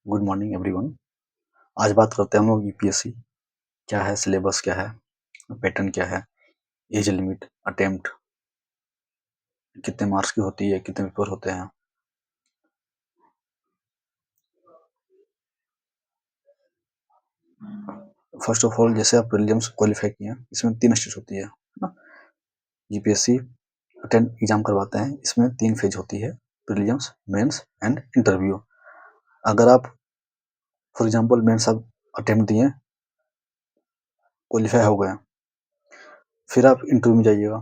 Good morning everyone. आज बात करते हैं हम लोग यूपीएससी क्या है, सिलेबस क्या है, पैटर्न क्या है, एज लिमिट, अटेम्प्ट कितने मार्क्स की होती है, कितने पेपर होते हैं। फर्स्ट ऑफ ऑल, जैसे आप प्रीलिम्स क्वालिफाई किए हैं, इसमें 3 स्टेज होती है ना। यूपीएससी अटेम्प्ट एग्जाम करवाते हैं, इसमें 3 फेज होती है, प्रीलिम्स, मेंस एंड इंटरव्यू। अगर आप फॉर एग्जांपल मेंस आप अटेम्प्ट दिए, क्वालिफाई हो गए, फिर आप इंटरव्यू में जाइएगा।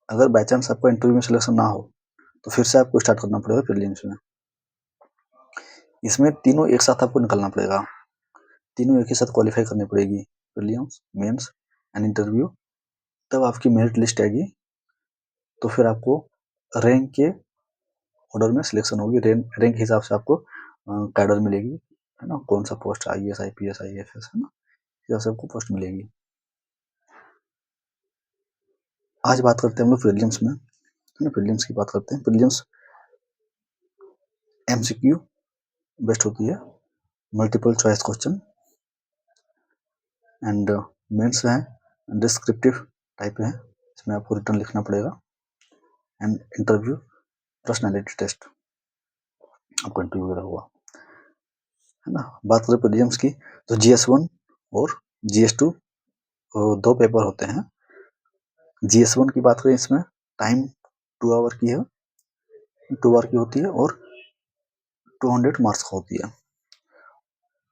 अगर बाई चांस आपका इंटरव्यू में सिलेक्शन ना हो तो फिर से आपको स्टार्ट करना पड़ेगा प्रीलिम्स में। इसमें तीनों एक साथ आपको निकलना पड़ेगा, तीनों एक ही साथ क्वालिफाई करनी पड़ेगी, प्रीलिम्स, मेंस एंड इंटरव्यू। तब आपकी मेरिट लिस्ट आएगी, तो फिर आपको रैंक के ऑर्डर में सिलेक्शन होगी। रैंक के हिसाब से आपको कैडर मिलेगी, है ना, कौन सा पोस्ट, आईएएस, आईपीएस, आईएफएस, है ना, हिसाब से आपको पोस्ट मिलेगी। आज बात करते हैं हम लोग प्रीलिम्स में, है ना। प्रीलिम्स की बात करते हैं। प्रीलिम्स एमसीक्यू बेस्ट होती है, multiple choice question, and mains है डिस्क्रिप्टिव टाइप है, इसमें आपको रिटर्न लिखना पड़ेगा, एंड इंटरव्यू पर्सनैलिटी टेस्ट, आपको इंटरव्यू वगैरह हुआ, है ना। बात करें प्रीलिम्स की तो GS1 और GS2 दो पेपर होते हैं। GS1 की बात करें, इसमें टाइम 2 आवर की है, 2 आवर की होती है और 200 मार्क्स का होती है।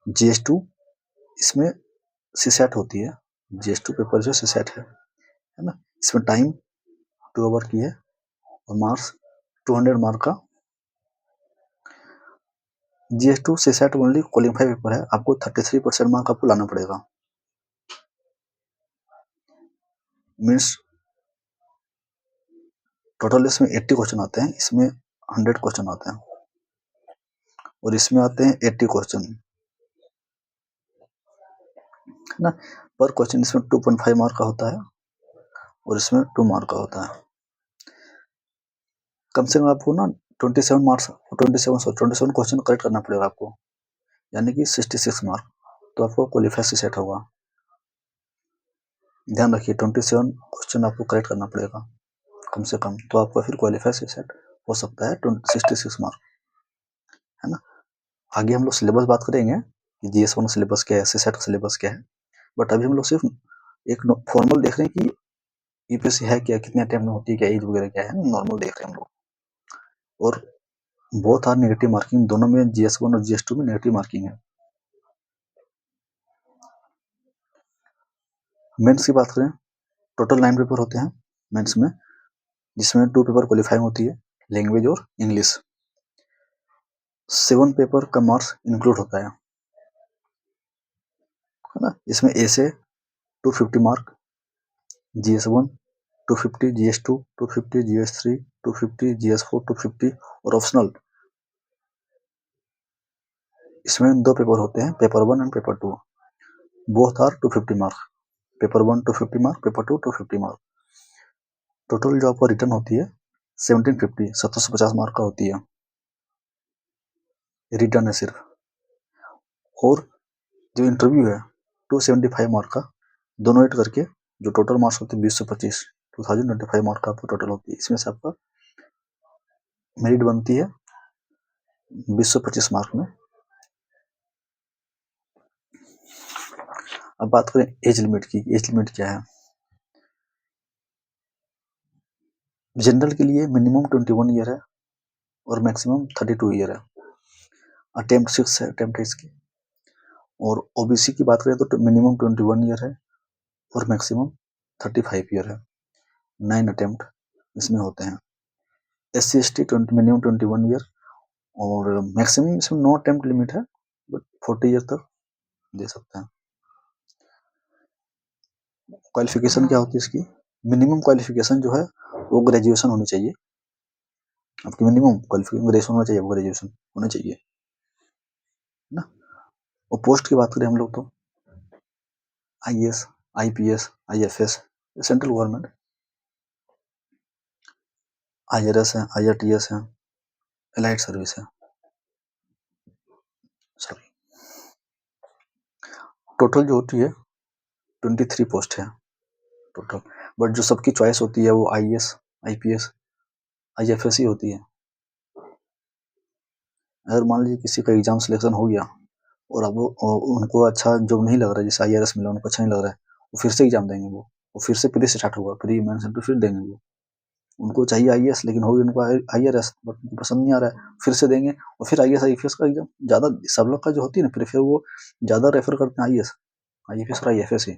GS2 इसमें सीसैट होती है, GS2 पेपर जो सीसैट है ना। इसमें टाइम 2 आवर की है और मार्क्स 200 मार्क का। GS2 CSAT only qualify paper है, आपको 33% मार्क आपको लाना पड़ेगा। मीन्स टोटल इसमें 80 क्वेश्चन आते हैं, इसमें 100 क्वेश्चन आते हैं और इसमें आते हैं 80 क्वेश्चन, है ना। पर क्वेश्चन इसमें 2.5 मार्क का होता है और इसमें 2 मार्क का होता है। कम से कम आपको ना 27 क्वेश्चन करेक्ट करना पड़ेगा आपको, यानी कि 66 मार्क, तो आपको क्वालिफाई से सेट होगा। ध्यान रखिए, 27 क्वेश्चन आपको करेक्ट करना पड़ेगा कम से कम, तो आपका फिर क्वालिफाई से सेट हो सकता है 66 मार्क, है ना। आगे हम लोग सिलेबस बात करेंगे कि GS1 सिलेबस क्या है, सीसैट का सिलेबस क्या है, बट अभी हम लोग सिर्फ एक फॉर्मल देख रहे हैं कि यूपीएससी है क्या, कितने अटेम्प्ट में होती है, क्या एज वगैरह क्या है, नॉर्मल देख रहे हैं हम लोग। और बोथ आर नेगेटिव मार्किंग, दोनों में GS1 और GS2 में नेगेटिव मार्किंग है। मेंस की बात करें, टोटल 9 पेपर होते हैं मेंस में, जिसमें 2 पेपर क्वालिफाइंग होती है, लैंग्वेज और इंग्लिश। 7 पेपर का मार्क्स इंक्लूड होता है ना। इसमें ए से 250 mark, GS1 250, GS2 250, GS3 250, GS4 250 और ऑप्शनल इसमें 2 पेपर होते हैं, paper 1 and paper 2, both are 250 mark, paper 1 250 mark, paper 2 250 mark. Total जो आपको रिटर्न होती है 1750, 1750 मार्क का होती है, रिटर्न है सिर्फ। और जो इंटरव्यू है 275 मार्क का, दोनों एड करके जो टोटल मार्क्स होते हैं 2025 2025 मार्क का आपको टोटल होती है। इसमें से आपका मेरिट बनती है 2025 मार्क में। अब बात करें एज लिमिट की, एज लिमिट क्या है। जनरल के लिए मिनिमम 21 ईयर है और मैक्सिमम 32 ईयर है। अटेम्प्ट 6 है, अटेम्प्ट है इसकी। और ओबीसी की बात करें तो मिनिमम 21 ईयर है और मैक्सिमम 35 ईयर है, 9 अटेम्प्ट इसमें होते हैं। SC/ST मिनिमम 21 ईयर और मैक्सिमम इसमें नो अटेम्प्ट लिमिट है, बट 40 ईयर तक दे सकते हैं। क्वालिफिकेशन क्या होती है इसकी, मिनिमम क्वालिफिकेशन जो है वो ग्रेजुएशन होनी चाहिए, आपकी मिनिमम क्वालिफिकेशन ग्रेजुएशन होना चाहिए, वो ग्रेजुएशन होना चाहिए ना। और पोस्ट की बात करें हम लोग तो IAS, IPS, IFS, central government, IRS है, IRTS है, एलाइड सर्विस है। सॉरी, टोटल जो होती है 23 पोस्ट है टोटल, बट जो सबकी चॉइस होती है वो IAS, IPS, IFS ही होती है। अगर मान लीजिए किसी का एग्जाम सिलेक्शन हो गया और अब उनको अच्छा जॉब नहीं लग रहा है, जैसे IRS मिला उनको अच्छा नहीं लग रहा है, वो फिर से एग्जाम देंगे, वो फिर से प्री से स्टार्ट होगा, प्री मेंस इंटरव्यू फिर देंगे वो। उनको चाहिए IAS लेकिन होगी उनको IRS, बट उनको पसंद नहीं आ रहा है, फिर से देंगे और फिर IAS IPS का एग्जाम ज़्यादा सब लोग का जो होती है ना प्रेफर, वो ज़्यादा रेफर करते हैं IAS, IPS और IFS ही।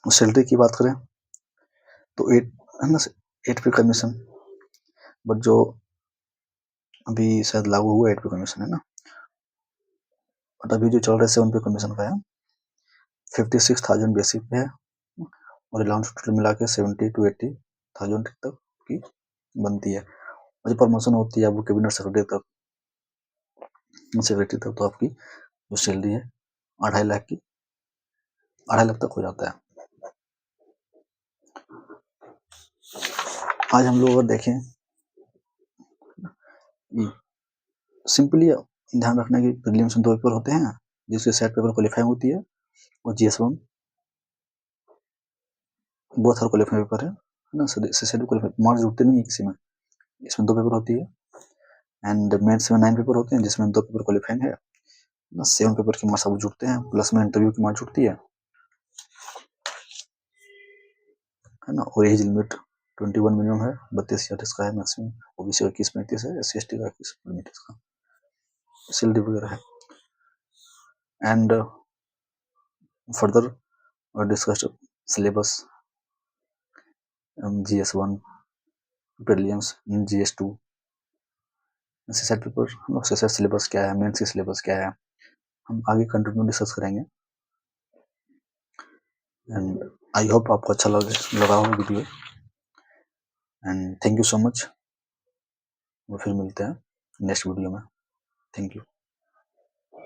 सैलरी की बात करें तो 8 है ना, 8 पे कमीशन, बट जो अभी शायद लागू हुआ 8 पे कमीशन है ना, बट अभी जो चल रहा है 7 पे कमीशन का है। 56,000 बेसिक पे है और अलाउंस टोटल मिला के 70 to 80,000 तक की बनती है। और जो प्रमोशन होती है वो कैबिनेट सेक्रेटरी तक तो आपकी जो सैलरी है 2.5 लाख की 2.5 लाख तक हो जाता है। आज हम लोग अगर देखें, सिंपली ध्यान रखना कि प्रीलिम्स में 2 पेपर होते हैं, जिसके सेट पेपर क्वालिफाइंग होती है और GS1 बहुत हर क्वालिफाइंग पेपर है ना, सेट मार्क्स जुड़ते नहीं है किसी में, इसमें 2 पेपर होती है। एंड मेंस में 9 पेपर होते हैं जिसमें 2 पेपर क्वालिफाइंग है ना, 7 पेपर की मार्क्स अब जुड़ते हैं, प्लस में इंटरव्यू की मार्क्स जुड़ती है ना। और एज लिमिट 21 मिनिमम है, 32 ईयर इसका है मैक्सिमम, OBC का 21-35 है, SC ST का 21 का सैलरी वगैरह है। And further discussed syllabus, GS1 prelims, GS2 set paper, set syllabus क्या है, मेंस की सिलेबस क्या है, हम आगे कंटिन्यू डिस्कस करेंगे। एंड आई होप आपको अच्छा लगा हो video, and thank you so much. फिर मिलते हैं नेक्स्ट वीडियो में। Thank you.